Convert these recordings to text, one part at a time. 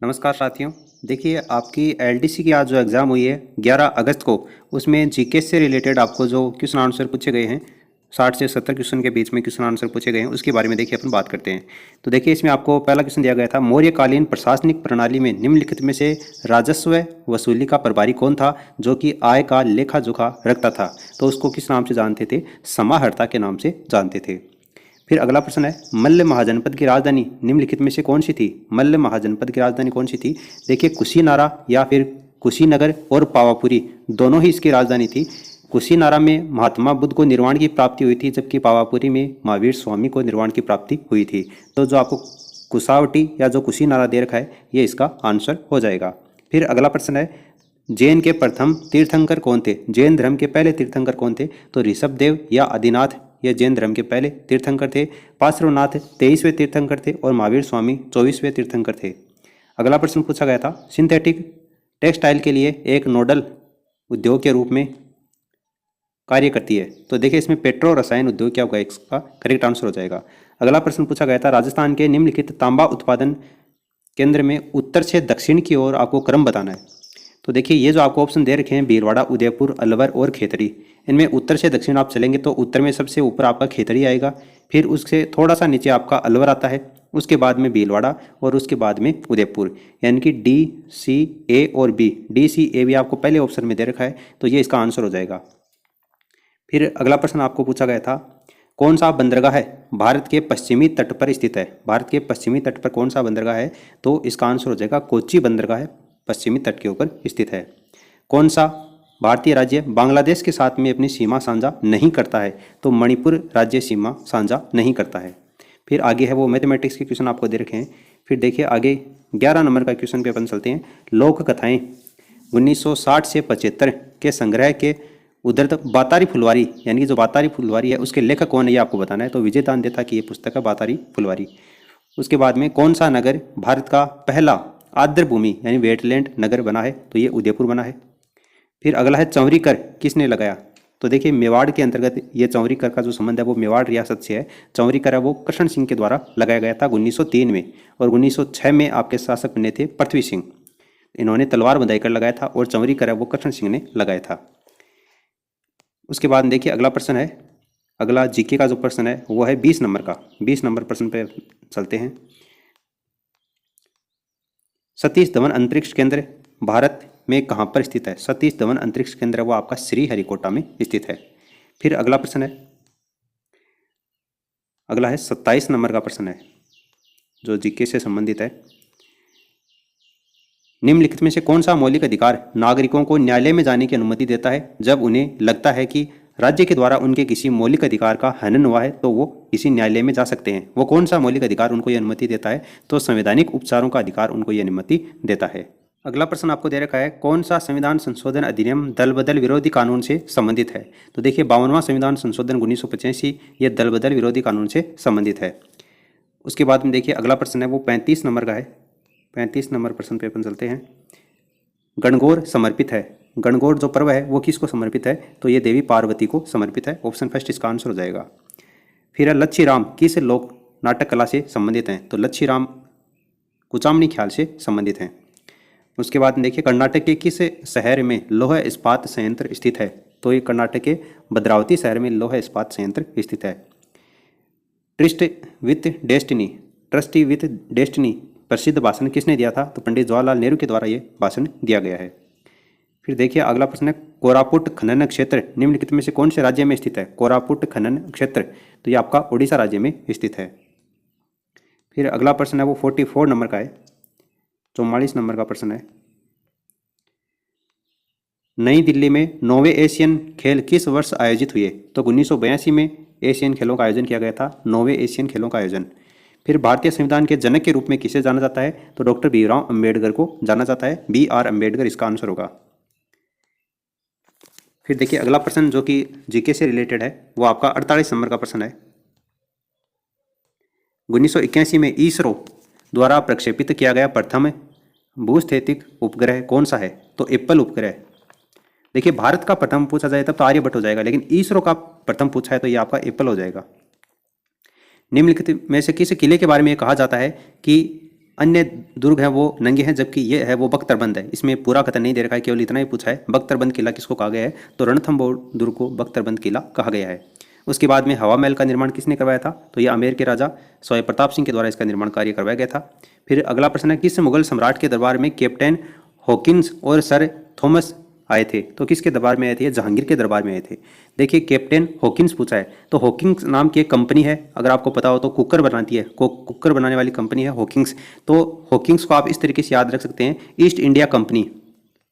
नमस्कार साथियों। देखिए, आपकी एलडीसी की आज जो एग्ज़ाम हुई है 11 अगस्त को, उसमें जीके से रिलेटेड आपको जो क्वेश्चन आंसर पूछे गए हैं, 60 से 70 क्वेश्चन के बीच में क्वेश्चन आंसर पूछे गए हैं, उसके बारे में देखिए अपन बात करते हैं। तो देखिए, इसमें आपको पहला क्वेश्चन दिया गया था, मौर्यकालीन प्रशासनिक प्रणाली में निम्नलिखित में से राजस्व वसूली का प्रभारी कौन था जो कि आय का लेखा जोखा रखता था? तो उसको किस नाम से जानते थे? समाहर्ता के नाम से जानते थे। फिर अगला प्रश्न है, मल्ल महाजनपद की राजधानी निम्नलिखित में से कौन सी थी? मल्ल महाजनपद की राजधानी कौन सी थी? देखिए, कुशीनारा या फिर कुशीनगर और पावापुरी दोनों ही इसकी राजधानी थी। कुशीनारा में महात्मा बुद्ध को निर्वाण की प्राप्ति हुई थी, जबकि पावापुरी में महावीर स्वामी को निर्वाण की प्राप्ति हुई थी। तो जो आपको कुसावटी या जो कुशीनारा दे रखा है, ये इसका आंसर हो जाएगा। फिर अगला प्रश्न है, जैन के प्रथम तीर्थंकर कौन थे? जैन धर्म के पहले तीर्थंकर कौन थे? तो ऋषभदेव या आदिनाथ, ये जैन धर्म के पहले तीर्थंकर थे। पार्श्वनाथ 23वें तीर्थंकर थे और महावीर स्वामी 24वें तीर्थंकर थे। अगला प्रश्न पूछा गया था, सिंथेटिक टेक्सटाइल के लिए एक नोडल उद्योग के रूप में कार्य करती है। तो देखिए, इसमें पेट्रो रसायन उद्योग क्या होगा, इसका करेक्ट आंसर हो जाएगा। अगला प्रश्न पूछा गया था, राजस्थान के निम्नलिखित तांबा उत्पादन केंद्र में उत्तर से दक्षिण की ओर आपको क्रम बताना है। तो देखिए, ये जो आपको ऑप्शन दे रखे हैं, भीलवाड़ा, उदयपुर, अलवर और खेतड़ी, इनमें उत्तर से दक्षिण आप चलेंगे तो उत्तर में सबसे ऊपर आपका खेतड़ी आएगा, फिर उससे थोड़ा सा नीचे आपका अलवर आता है, उसके बाद में भीलवाड़ा और उसके बाद में उदयपुर। यानी कि डी, सी, ए और बी। डी, सी, ए भी आपको पहले ऑप्शन में दे रखा है, तो ये इसका आंसर हो जाएगा। फिर अगला प्रश्न आपको पूछा गया था, कौन सा बंदरगाह है भारत के पश्चिमी तट पर स्थित है? भारत के पश्चिमी तट पर कौन सा बंदरगाह है? तो इसका आंसर हो जाएगा कोच्चि बंदरगाह है, पश्चिमी तट के ऊपर स्थित है। कौन सा भारतीय राज्य बांग्लादेश के साथ में अपनी सीमा साझा नहीं करता है? तो मणिपुर राज्य सीमा साझा नहीं करता है। फिर आगे है वो मैथमेटिक्स के क्वेश्चन आपको दे रखे हैं। फिर देखिए आगे 11 नंबर का क्वेश्चन पे अपन चलते हैं। लोक कथाएं 1960 से 75 के संग्रह के उद्धृत बातारी फुलवारी, यानी कि जो बातारी फुलवारी है उसके लेखक कौन है, ये आपको बताना है। तो विजय दानदेता की ये पुस्तक है बातारी फुलवारी। उसके बाद में कौन सा नगर भारत का पहला आर्द्र भूमि यानी वेटलैंड नगर बना है? तो ये उदयपुर बना है। फिर अगला है, चौरी कर किसने लगाया? तो देखिए, मेवाड़ के अंतर्गत ये चौरी कर का जो संबंध है वो मेवाड़ रियासत से है। चौरी कर है वो कृष्ण सिंह के द्वारा लगाया गया था 1903 में, और 1906 में आपके शासक बने थे पृथ्वी सिंह, इन्होंने तलवार बंधाई कर लगाया था, और चौरी कर है वो कृष्ण सिंह ने लगाया था। उसके बाद देखिए अगला प्रश्न है, अगला जीके का जो प्रश्न है वो है 20 नंबर का। 20 नंबर प्रश्न पे चलते हैं। सतीश धवन अंतरिक्ष केंद्र भारत में कहाँ पर स्थित है? सतीश धवन अंतरिक्ष केंद्र वो आपका श्रीहरिकोटा में स्थित है। फिर अगला प्रश्न है, अगला है 27 नंबर का प्रश्न है जो जीके से संबंधित है। निम्नलिखित में से कौन सा मौलिक अधिकार नागरिकों को न्यायालय में जाने की अनुमति देता है जब उन्हें लगता है कि राज्य के द्वारा उनके किसी मौलिक अधिकार का हनन हुआ है, तो वो किसी न्यायालय में जा सकते हैं? वो कौन सा मौलिक अधिकार उनको ये अनुमति देता है? तो संवैधानिक उपचारों का अधिकार उनको ये अनुमति देता है। अगला प्रश्न आपको दे रखा है, कौन सा संविधान संशोधन अधिनियम दल बदल विरोधी कानून से संबंधित है? तो देखिए, 52वां संविधान संशोधन 1985 ये दल बदल विरोधी कानून से संबंधित है। उसके बाद में देखिए अगला प्रश्न है वो 35 नंबर का है। 35 नंबर प्रश्न पे अपन चलते हैं। गणगौर समर्पित है, गणगौर जो पर्व है वो किसको समर्पित है? तो ये देवी पार्वती को समर्पित है। ऑप्शन फर्स्ट इसका आंसर हो जाएगा। फिर है, लच्छी राम किस लोक नाटक कला से संबंधित हैं? तो लच्छी राम कुचामनी ख्याल से संबंधित हैं। उसके बाद देखिए, कर्नाटक के किस शहर में लौह इस्पात संयंत्र स्थित है? तो ये कर्नाटक के भद्रावती शहर में लौह इस्पात संयंत्र स्थित है। Trust with destiny, trustee with destiny प्रसिद्ध भाषण किसने दिया था? तो पंडित जवाहरलाल नेहरू के द्वारा ये भाषण दिया गया है। फिर देखिए अगला प्रश्न है, कोरापुट खनन क्षेत्र निम्नलिखित में से कौन से राज्य में स्थित है? कोरापुट खनन क्षेत्र तो ये आपका उड़ीसा राज्य में स्थित है। फिर अगला प्रश्न है वो 44 नंबर का है। 44 नंबर का प्रश्न है, नई दिल्ली में 9वें एशियन खेल किस वर्ष आयोजित हुए? तो 1982 में एशियन खेलों का आयोजन किया गया था, 9वें एशियन खेलों का आयोजन। फिर भारतीय संविधान के जनक के रूप में किसे जाना जाता है? तो डॉक्टर भीमराव अंबेडकर को जाना जाता है। BR अम्बेडकर इसका आंसर होगा। फिर देखिए अगला प्रश्न जो कि जीके से रिलेटेड है वो आपका 48 नंबर का प्रश्न है। 1981 में इसरो द्वारा प्रक्षेपित किया गया प्रथम भूस्थैतिक उपग्रह कौन सा है? तो एप्पल उपग्रह। देखिए, भारत का प्रथम पूछा जाए तब तो आर्यभट्ट हो जाएगा, लेकिन इसरो का प्रथम पूछा है तो ये आपका एप्पल हो जाएगा। निम्नलिखित में से किस किले के बारे में कहा जाता है कि अन्य दुर्ग हैं वो नंगे हैं, जबकि ये है वो बख्तरबंद है। इसमें पूरा कथन नहीं दे रखा है, केवल इतना ही पूछा है बख्तरबंद किला किसको कहा गया है, तो रणथंभौर दुर्ग को बख्तरबंद किला कहा गया है। उसके बाद में हवा महल का निर्माण किसने करवाया था, तो ये आमेर के राजा सवाई प्रताप सिंह के द्वारा इसका निर्माण कार्य करवाया गया था। फिर अगला प्रश्न है, किस मुगल सम्राट के दरबार में कैप्टन हॉकिंस और सर थॉमस आए थे, तो किसके दरबार में आए थे, जहांगीर के दरबार में आए थे। देखिए कैप्टन हॉकिंस पूछा है, तो हॉकिंस नाम की एक कंपनी है, अगर आपको पता हो तो कुकर बनाती है, कुकर बनाने वाली कंपनी है हॉकिंस। तो हॉकिंस को आप इस तरीके से याद रख सकते हैं, east India company.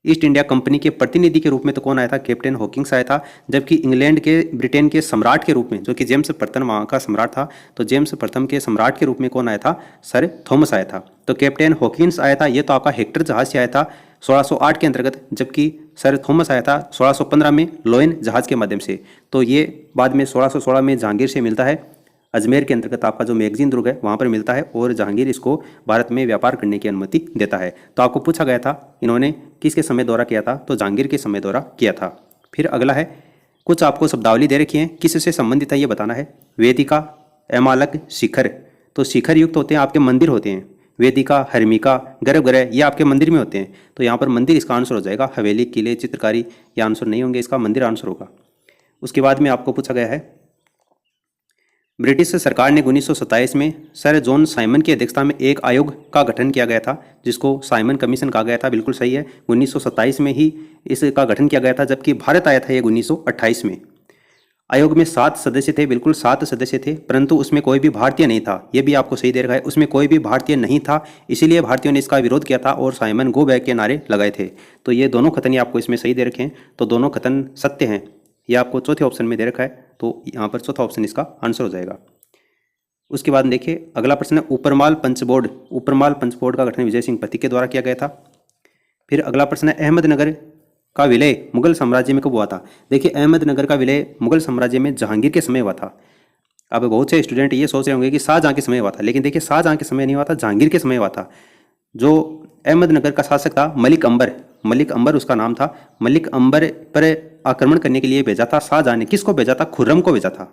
East India company के प्रतिनिधि के रूप में तो कौन आया था, कैप्टन हॉकिंस आया था। जबकि इंग्लैंड के ब्रिटेन के सम्राट के रूप में, जो कि जेम्स प्रथम वहाँ का सम्राट था, तो जेम्स प्रथम के सम्राट के रूप में कौन आया था, सर थॉमस आया था। तो कैप्टन हॉकिंस आया था, ये तो आपका हेक्टर जहाज से आया था 1608 के अंतर्गत, जबकि सर थॉमस आया था 1615 में लोयन जहाज के माध्यम से। तो ये बाद में 1616 में जहांगीर से मिलता है, अजमेर के अंतर्गत आपका जो मैगजीन दुर्ग है वहाँ पर मिलता है, और जहांगीर इसको भारत में व्यापार करने की अनुमति देता है। तो आपको पूछा गया था इन्होंने किसके समय दौरा किया था, तो जहांगीर के समय दौरा किया था। फिर अगला है, कुछ आपको शब्दावली दे रखी है, किससे संबंधित है ये बताना है। वेदिका, एमालक, शिखर, तो शिखर युक्त होते हैं आपके मंदिर होते हैं, वेदिका, हर्मिका, गर्भगृह ये आपके मंदिर में होते हैं। तो यहाँ पर मंदिर इसका आंसर हो जाएगा, हवेली, किले, चित्रकारी ये आंसर नहीं होंगे, इसका मंदिर आंसर होगा। उसके बाद में आपको पूछा गया है, ब्रिटिश सरकार ने 1927 में सर जॉन साइमन की अध्यक्षता में एक आयोग का गठन किया गया था, जिसको साइमन कमीशन कहा गया था। बिल्कुल सही है, 1927 में ही इसका गठन किया गया था, जबकि भारत आया था ये 1928 में। आयोग में 7 सदस्य थे, बिल्कुल 7 सदस्य थे, परंतु उसमें कोई भी भारतीय नहीं था, ये भी आपको सही दे रखा है, उसमें कोई भी भारतीय नहीं था, इसीलिए भारतीयों ने इसका विरोध किया था और साइमन गो बैक के नारे लगाए थे। तो ये दोनों कथन आपको इसमें सही दे रखे हैं, तो दोनों कथन सत्य हैं, ये आपको चौथे ऑप्शन में दे रखा है, तो यहाँ पर चौथा ऑप्शन इसका आंसर हो जाएगा। उसके बाद देखिए अगला प्रश्न है, उपरमाल पंचबोर्ड, उपरमाल पंचबोर्ड का गठन विजय सिंह पति के द्वारा किया गया था। फिर अगला प्रश्न है, अहमदनगर का विलय मुगल साम्राज्य में कब हुआ था। देखिए अहमदनगर का विलय मुगल साम्राज्य में जहांगीर के समय हुआ था। अब बहुत से स्टूडेंट ये सोच रहे होंगे कि शाहजहां के समय हुआ था, लेकिन देखिए शाहजहां के समय नहीं हुआ था, जहांगीर के समय हुआ था। जो अहमदनगर का शासक था मलिक अंबर, मलिक अंबर उसका नाम था, मलिक अंबर पर आक्रमण करने के लिए भेजा था शाहजहां ने। किसको भेजा था, खुर्रम को भेजा था।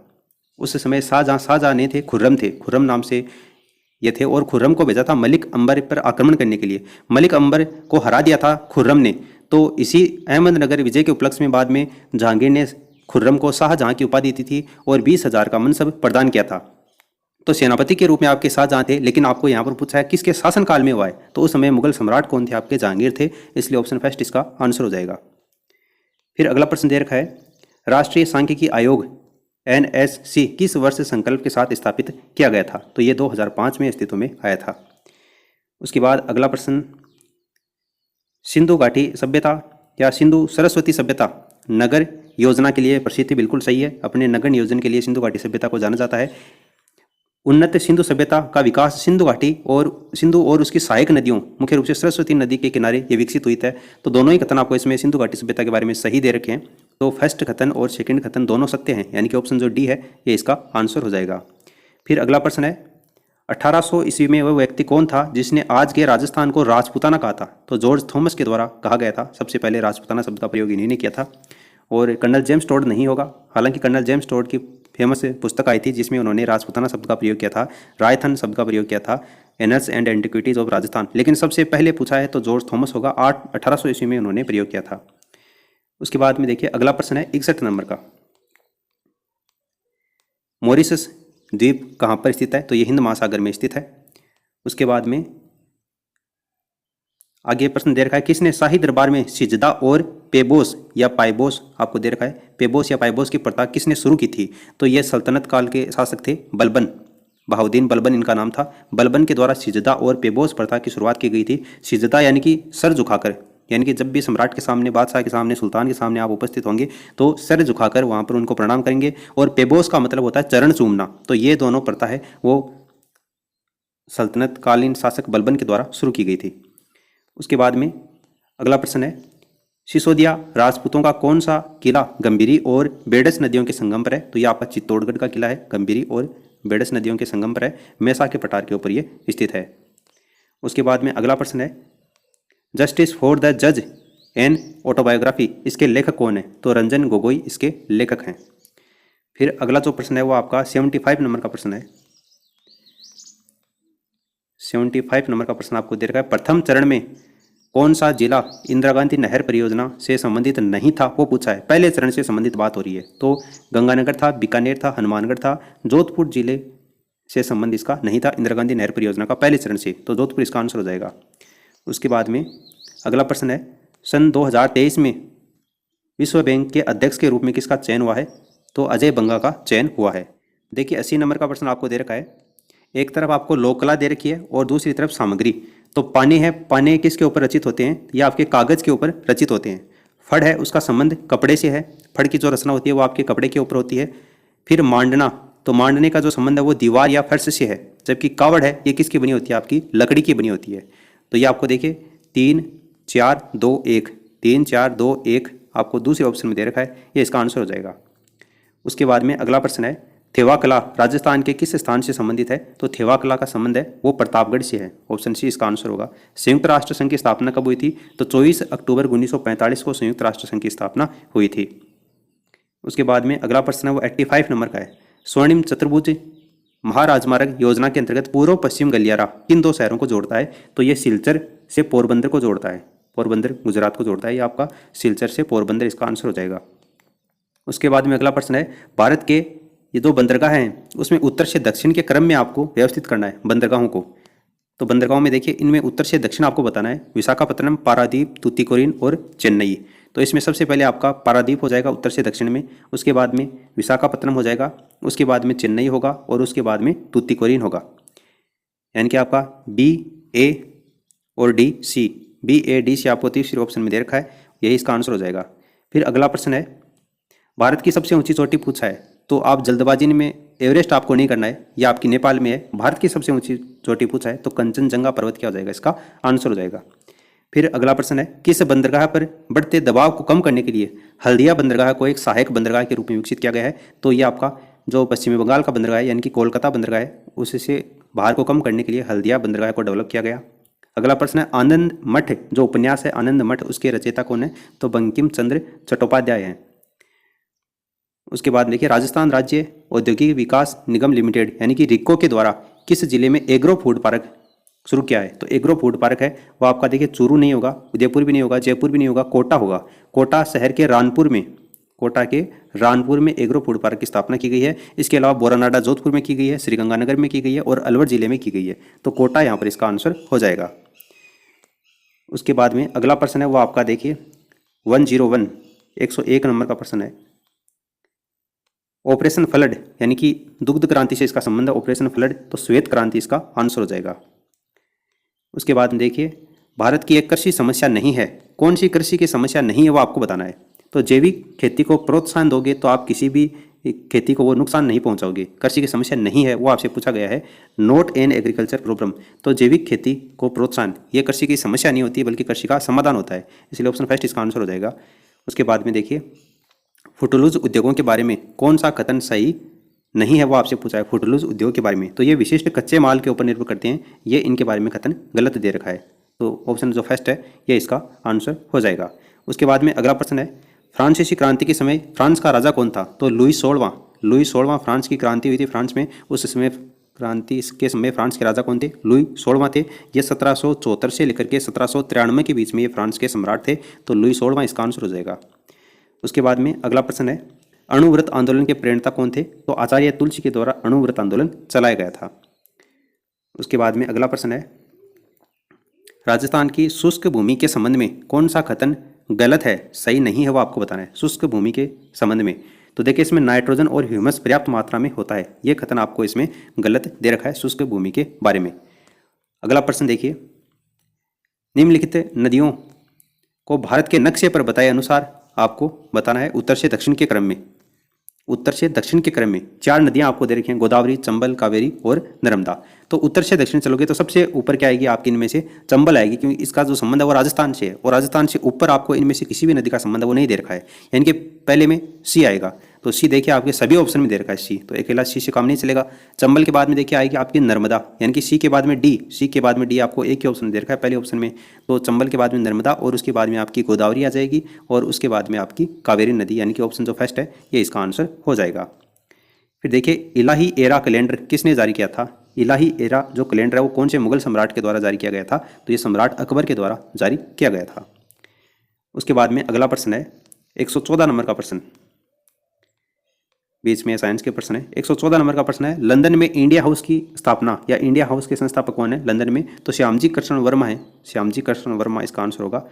उस समय शाहजहां नहीं थे, खुर्रम थे, खुर्रम नाम से ये थे, और खुर्रम को भेजा था मलिक अंबर पर आक्रमण करने के लिए। मलिक अंबर को हरा दिया था खुर्रम ने। तो इसी अहमदनगर विजय के उपलक्ष्य में बाद में जहांगीर ने खुर्रम को शाहजहां की उपाधि दी थी और 20,000 का मनसब प्रदान किया था। तो सेनापति के रूप में आपके शाहजहां थे, लेकिन आपको यहाँ पर पूछा है किसके शासनकाल में हुआ है, तो उस समय मुगल सम्राट कौन थे, आपके जहांगीर थे, इसलिए ऑप्शन फर्स्ट इसका आंसर हो जाएगा। फिर अगला प्रश्न दे रखा है, राष्ट्रीय सांख्यिकी आयोग NSC किस वर्ष संकल्प के साथ स्थापित किया गया था, तो ये 2005 में अस्तित्व में आया था। उसके बाद अगला प्रश्न, सिंधु घाटी सभ्यता या सिंधु सरस्वती सभ्यता नगर योजना के लिए प्रसिद्ध, बिल्कुल सही है, अपने नगर नियोजन के लिए सिंधु घाटी सभ्यता को जाना जाता है। उन्नत सिंधु सभ्यता का विकास सिंधु घाटी और उसकी सहायक नदियों, मुख्य रूप से सरस्वती नदी के किनारे ये विकसित हुई है। तो दोनों ही कथन आपको इसमें सिंधु घाटी सभ्यता के बारे में सही दे रखे हैं। तो फर्स्ट कथन और सेकंड कथन दोनों सत्य हैं, यानी कि ऑप्शन जो डी है ये इसका आंसर हो जाएगा। फिर अगला प्रश्न है, 1800 ईस्वी में वह व्यक्ति कौन था जिसने आज के राजस्थान को राजपूताना कहा था, तो जॉर्ज थॉमस के द्वारा कहा गया था। सबसे पहले राजपूताना शब्द का प्रयोग इन्हीं ने किया था। और कर्नल जेम्स टोड नहीं होगा, हालांकि कर्नल जेम्स टोड की फेमस पुस्तक आई थी जिसमें उन्होंने राजपूताना शब्द का प्रयोग किया था, रायथन शब्द का प्रयोग किया था, एनर्स एंड एंटिक्विटीज ऑफ राजस्थान, लेकिन सबसे पहले पूछा है तो जॉर्ज थॉमस होगा, 1800 ईस्वी में उन्होंने प्रयोग किया था। उसके बाद में देखिए अगला प्रश्न है 61 नंबर का, मॉरिशस द्वीप कहाँ पर स्थित है, तो ये हिंद महासागर में स्थित है। उसके बाद में आगे प्रश्न दे रखा है, किसने शाही दरबार में सिजदा और पेबोस या पाइबोस, आपको दे रखा है पेबोस या पाइबोस की प्रथा किसने शुरू की थी, तो ये सल्तनत काल के शासक थे बलबन, बहाउद्दीन बलबन इनका नाम था। बलबन के द्वारा सिजदा और पेबोस प्रथा की शुरुआत की गई थी। सिजदा यानी कि सर झुकाकर, यानी कि जब भी सम्राट के सामने, बादशाह के सामने, सुल्तान के सामने आप उपस्थित होंगे तो सर झुकाकर वहाँ पर उनको प्रणाम करेंगे। और पेबोस का मतलब होता है चरण चूमना। तो ये दोनों प्रथा है वो सल्तनत कालीन शासक बलबन के द्वारा शुरू की गई थी। उसके बाद में अगला प्रश्न है, सिसोदिया राजपूतों का कौन सा किला गंभीरी और बेडस नदियों के संगम पर है, तो ये आपका चित्तौड़गढ़ का किला है, गंभीरी और बेडस नदियों के संगम पर है, मैसा के पठार के ऊपर ये स्थित है। उसके बाद में अगला प्रश्न है, जस्टिस फॉर द जज एन ऑटोबायोग्राफी, इसके लेखक कौन है, तो रंजन गोगोई इसके लेखक हैं। फिर अगला जो प्रश्न है वो आपका 75 नंबर का प्रश्न है, 75 नंबर का प्रश्न आपको दे रखा है। प्रथम चरण में कौन सा जिला इंदिरा गांधी नहर परियोजना से संबंधित नहीं था, वो पूछा है। पहले चरण से संबंधित बात हो रही है, तो गंगानगर था, बीकानेर था, हनुमानगढ़ था। जोधपुर जिले से संबंध इसका नहीं था इंदिरा गांधी नहर परियोजना का पहले चरण से, तो जोधपुर इसका आंसर हो जाएगा। उसके बाद में अगला प्रश्न है, सन 2023 में विश्व बैंक के अध्यक्ष के रूप में किसका चयन हुआ है, तो अजय बंगा का चयन हुआ है। देखिए 80 नंबर का प्रश्न आपको दे रखा है। एक तरफ आपको लोक कला दे रखी है और दूसरी तरफ सामग्री। तो पाने है, पाने किसके ऊपर रचित होते हैं, या आपके कागज के ऊपर रचित होते हैं। फड़ है, उसका संबंध कपड़े से है, फड़ की जो रचना होती है वो आपके कपड़े के ऊपर होती है। फिर मांडना, तो मांडने का जो संबंध है वो दीवार या फर्श से है। जबकि कावड़ है, ये किसकी बनी होती है, आपकी लकड़ी की बनी होती है। तो ये आपको देखिए 3 4 2 1, 3 4 2 1 आपको दूसरे ऑप्शन में दे रखा है, ये इसका आंसर हो जाएगा। उसके बाद में अगला प्रश्न है, थेवा कला राजस्थान के किस स्थान से संबंधित है, तो थेवा कला का संबंध है वो प्रतापगढ़ से है। ऑप्शन सी इसका आंसर होगा। संयुक्त राष्ट्र संघ की स्थापना कब हुई थी, तो 24 अक्टूबर 1945 को संयुक्त राष्ट्र संघ की स्थापना हुई थी। उसके बाद में अगला प्रश्न है वो 85 नंबर का है। स्वर्णिम चतुर्भुज महाराजमार्ग योजना के अंतर्गत पूर्व पश्चिम गलियारा किन दो शहरों को जोड़ता है, तो ये सिलचर से पोरबंदर को जोड़ता है। पोरबंदर गुजरात को जोड़ता है, ये आपका सिलचर से पोरबंदर इसका आंसर हो जाएगा। उसके बाद में अगला प्रश्न है, भारत के ये दो बंदरगाह हैं उसमें उत्तर से दक्षिण के क्रम में आपको व्यवस्थित करना है बंदरगाहों को। तो बंदरगाहों में देखिए इनमें उत्तर से दक्षिण आपको बताना है, विशाखापत्तनम, पारादीप, तूतीकोरिन और चेन्नई। तो इसमें सबसे पहले आपका पारादीप हो जाएगा उत्तर से दक्षिण में, उसके बाद में विशाखापत्तनम हो जाएगा, उसके बाद में चेन्नई होगा और उसके बाद में तूतीकोरिन होगा। यानी कि आपका बी, ए और D, C, B A D C आपको तीसरे ऑप्शन में दे रखा है, यही इसका आंसर हो जाएगा। फिर अगला प्रश्न है, भारत की सबसे ऊंची चोटी पूछा है, तो आप जल्दबाजी में एवरेस्ट आपको नहीं करना है, यह आपकी नेपाल में है। भारत की सबसे ऊंची चोटी पूछा है, तो कंचनजंगा पर्वत क्या हो जाएगा, इसका आंसर हो जाएगा। फिर अगला प्रश्न है, किस बंदरगाह पर बढ़ते दबाव को कम करने के लिए हल्दिया बंदरगाह को एक सहायक बंदरगाह के रूप में विकसित किया गया है, तो ये आपका जो पश्चिमी बंगाल का बंदरगाह है यानी कि कोलकाता बंदरगाह है, उससे भार को कम करने के लिए हल्दिया बंदरगाह को डेवलप किया गया। अगला प्रश्न है, आनंद मठ जो उपन्यास है आनंद मठ, उसके रचयिता कौन है, तो बंकिम चंद्र चट्टोपाध्याय हैं। उसके बाद देखिए, राजस्थान राज्य औद्योगिक विकास निगम लिमिटेड यानी कि रिको के द्वारा किस जिले में एग्रो फूड पार्क शुरू किया है, तो एग्रो फूड पार्क है वो आपका देखिए चूरू नहीं होगा, उदयपुर भी नहीं होगा, जयपुर भी नहीं होगा, कोटा होगा। कोटा शहर के रानपुर में, कोटा के रानपुर में एग्रो फूड पार्क की स्थापना की गई है। इसके अलावा बोरानाडा जोधपुर में की गई है, श्रीगंगानगर में की गई है और अलवर जिले में की गई है। तो कोटा यहाँ पर इसका आंसर हो जाएगा। उसके बाद में अगला प्रश्न है वो आपका देखिए 101 101 नंबर का प्रश्न है। ऑपरेशन फ्लड यानी कि दुग्ध क्रांति से इसका संबंध है, ऑपरेशन फ्लड, तो श्वेत क्रांति इसका आंसर हो जाएगा। उसके बाद में देखिए, भारत की एक कृषि समस्या नहीं है, कौन सी कृषि की समस्या नहीं है वो आपको बताना है। तो जैविक खेती को प्रोत्साहन दोगे तो आप किसी भी खेती को वो नुकसान नहीं पहुंचाओगे। कृषि की समस्या नहीं है वो आपसे पूछा गया है, नॉट एन एग्रीकल्चर प्रॉब्लम। तो जैविक खेती को प्रोत्साहन, ये कृषि की समस्या नहीं होती बल्कि कृषि का समाधान होता है, इसलिए ऑप्शन फर्स्ट इसका आंसर हो जाएगा। उसके बाद में देखिए, फुटलूज उद्योगों के बारे में कौन सा कथन सही नहीं है वो आपसे पूछा है। फुटलूज उद्योग के बारे में, तो ये विशिष्ट कच्चे माल के ऊपर निर्भर करते हैं, ये इनके बारे में कथन गलत दे रखा है। तो ऑप्शन जो फर्स्ट है ये इसका आंसर हो जाएगा। उसके बाद में अगला प्रश्न है, फ्रांसीसी क्रांति के समय फ्रांस का राजा कौन था, तो लुई 16वां फ्रांस की क्रांति हुई थी फ्रांस में, उस समय क्रांति के समय फ्रांस के राजा कौन थे, लुई 16वां थे। ये 1774 से लेकर के 1793 के बीच में ये फ्रांस के सम्राट थे, तो लुई 16वां इसका आंसर हो जाएगा। उसके बाद में अगला प्रश्न है, अणुव्रत आंदोलन के प्रेरणता कौन थे, तो आचार्य तुलसी के द्वारा अणुव्रत आंदोलन चलाया गया था। उसके बाद में अगला प्रश्न है, राजस्थान की शुष्क भूमि के संबंध में कौन सा कथन गलत है, सही नहीं है वो आपको बताना है। शुष्क भूमि के संबंध में, तो देखिए इसमें नाइट्रोजन और ह्यूमस पर्याप्त मात्रा में होता है, ये कथन आपको इसमें गलत दे रखा है शुष्क भूमि के बारे में। अगला प्रश्न देखिए, निम्नलिखित नदियों को भारत के नक्शे पर बताए अनुसार आपको बताना है उत्तर से दक्षिण के क्रम में। उत्तर से दक्षिण के क्रम में 4 नदियां आपको दे रखी हैं, गोदावरी, चंबल, कावेरी और नर्मदा। तो उत्तर से दक्षिण चलोगे तो सबसे ऊपर क्या आएगी आपकी, इनमें से चंबल आएगी, क्योंकि इसका जो संबंध है वो राजस्थान से है, और राजस्थान से ऊपर आपको इनमें से किसी भी नदी का संबंध है वो नहीं दे रखा है, यानी कि पहले में सी आएगा। तो सी देखिए आपके सभी ऑप्शन में दे रखा है सी, तो अकेला सी से काम नहीं चलेगा। चंबल के बाद में देखिए आएगी आपकी नर्मदा, यानी कि सी के बाद में डी, सी के बाद में डी आपको एक ही ऑप्शन दे रखा है पहले ऑप्शन में। तो चंबल के बाद में नर्मदा और उसके बाद में आपकी गोदावरी आ जाएगी और उसके बाद में आपकी कावेरी नदी, यानी कि ऑप्शन जो फर्स्ट है ये इसका आंसर हो जाएगा। फिर देखिए, इलाही एरा कैलेंडर किसने जारी किया था, इलाही एरा जो कैलेंडर है वो कौन से मुगल सम्राट के द्वारा जारी किया गया था? तो ये सम्राट अकबर के द्वारा जारी किया गया था। उसके बाद में अगला प्रश्न है 114 नंबर का प्रश्न, बीच में साइंस के प्रश्न है। 114 नंबर का प्रश्न है, लंदन में इंडिया हाउस की स्थापना या इंडिया हाउस के संस्थापक कौन है लंदन में? तो श्यामजी कृष्ण वर्मा है, श्यामजी कृष्ण वर्मा इसका आंसर होगा।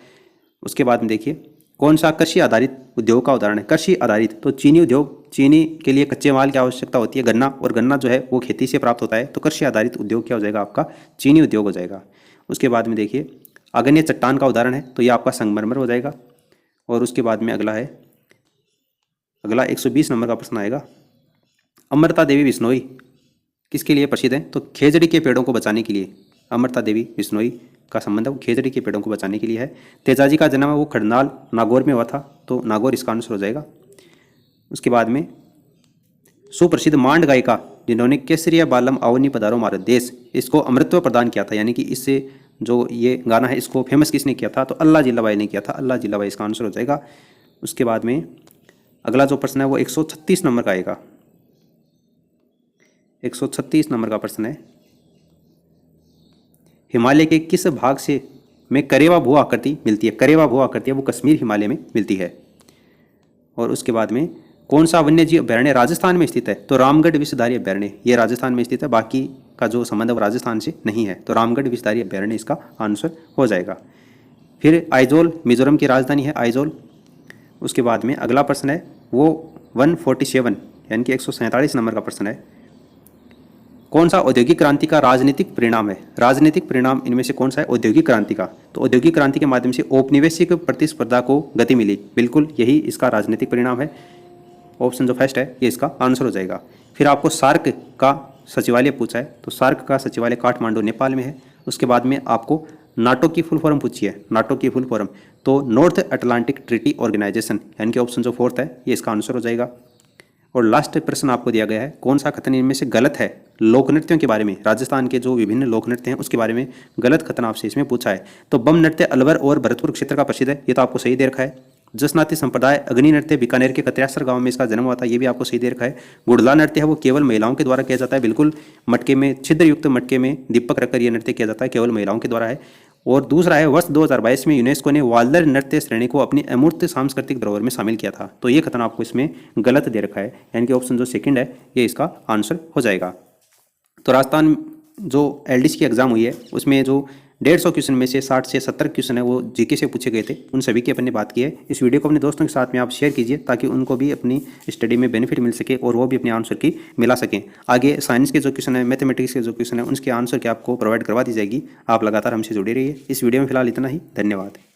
उसके बाद में देखिए कौन सा कृषि आधारित उद्योग का उदाहरण है? कृषि आधारित, तो चीनी उद्योग, चीनी के लिए कच्चे माल की आवश्यकता होती है गन्ना, और गन्ना जो है वो खेती से प्राप्त होता है, तो कृषि आधारित उद्योग क्या हो जाएगा आपका? चीनी उद्योग हो जाएगा। उसके बाद में देखिए अग्न्य चट्टान का उदाहरण है, तो ये आपका संगमरमर हो जाएगा। और उसके बाद में अगला 120 नंबर का प्रश्न आएगा, अमृता देवी बिश्नोई किसके लिए प्रसिद्ध है? तो खेजड़ी के पेड़ों को बचाने के लिए अमृता देवी बिश्नोई का संबंध है वो खेजड़ी के पेड़ों को बचाने के लिए है। तेजाजी का जन्म है वो खड़नाल नागौर में हुआ था, तो नागौर इसका आंसर हो जाएगा। उसके बाद में सुप्रसिद्ध मांड गायिका जिन्होंने केसरिया बालम आवनी पधारो मारो देश, इसको अमृतत्व प्रदान किया था, यानी कि इससे जो ये गाना है इसको फेमस किसने किया था? तो अल्लाह जिल्लाबाई ने किया था, अल्लाह जिल्लाबाई इसका आंसर हो जाएगा। उसके बाद में अगला जो प्रश्न है वो 136 नंबर का आएगा। 136 नंबर का प्रश्न है, हिमालय के किस भाग से में करेवा भू आकृति मिलती है? करेवा भू आकृति है वो कश्मीर हिमालय में मिलती है। और उसके बाद में कौन सा वन्य जीव अभ्यारण्य राजस्थान में स्थित है? तो रामगढ़ विषधारी अभ्यारण्य ये राजस्थान में स्थित है, बाकी का जो संबंध है वो राजस्थान से नहीं है, तो रामगढ़ विषधारी अभ्यारण्य इसका आंसर हो जाएगा। फिर आइजोल मिजोरम की राजधानी है आइजोल। उसके बाद में अगला प्रश्न है वो 147 यानी कि 147 नंबर का प्रश्न है, कौन सा औद्योगिक क्रांति का राजनीतिक परिणाम है? राजनीतिक परिणाम इनमें से कौन सा है औद्योगिक क्रांति का? तो औद्योगिक क्रांति के माध्यम से औपनिवेशिक प्रतिस्पर्धा को गति मिली, बिल्कुल यही इसका राजनीतिक परिणाम है। ऑप्शन जो फर्स्ट है ये इसका आंसर हो जाएगा। फिर आपको सार्क का सचिवालय पूछा है, तो सार्क का सचिवालय काठमांडू नेपाल में है। उसके बाद में आपको नाटो की फुल फॉर्म पूछी है, नाटो की फुल फॉर्म तो नॉर्थ अटलांटिक ट्रीटी ऑर्गेनाइजेशन, यानी कि ऑप्शन जो फोर्थ है ये इसका आंसर हो जाएगा। और लास्ट प्रश्न आपको दिया गया है, कौन सा कथन इनमें से गलत है? लोक नृत्यों के बारे में, राजस्थान के जो विभिन्न लोक नृत्य हैं उसके बारे में गलत कथन आपसे इसमें पूछा है। तो बम नृत्य अलवर और भरतपुर क्षेत्र का प्रसिद्ध है, ये तो आपको सही दे रखा है। जसनाती संप्रदाय अग्नि नृत्य बीकानेर के कत्यासर गांव में इसका जन्म हुआ था, ये भी आपको सही दे रखा है। गुड़ला नृत्य है वो केवल महिलाओं के द्वारा किया जाता है, बिल्कुल मटके में छिद्र युक्त मटके में दीपक रखकर यह नृत्य किया जाता है, केवल महिलाओं के द्वारा है। और दूसरा है वर्ष 2022 में यूनेस्को ने वाल्दर नृत्य श्रेणी को अपनी अमूर्त सांस्कृतिक धरोहर में शामिल किया था, तो ये कथन आपको इसमें गलत दे रखा है, यानी कि ऑप्शन जो सेकंड है ये इसका आंसर हो जाएगा। तो राजस्थान जो एलडीसी की एग्जाम हुई है उसमें जो 150 क्वेश्चन में से 60 से 70 क्वेश्चन है वो जीके से पूछे गए थे, उन सभी की अपन ने बात की है। इस वीडियो को अपने दोस्तों के साथ में आप शेयर कीजिए ताकि उनको भी अपनी स्टडी में बेनिफिट मिल सके और वो भी अपने आंसर की मिला सकें। आगे साइंस के जो क्वेश्चन है, मैथमेटिक्स के जो क्वेश्चन है, उनके आंसर की आपको प्रोवाइड करवा दी जाएगी। आप लगातार हमसे जुड़े रहिए। इस वीडियो में फिलहाल इतना ही, धन्यवाद।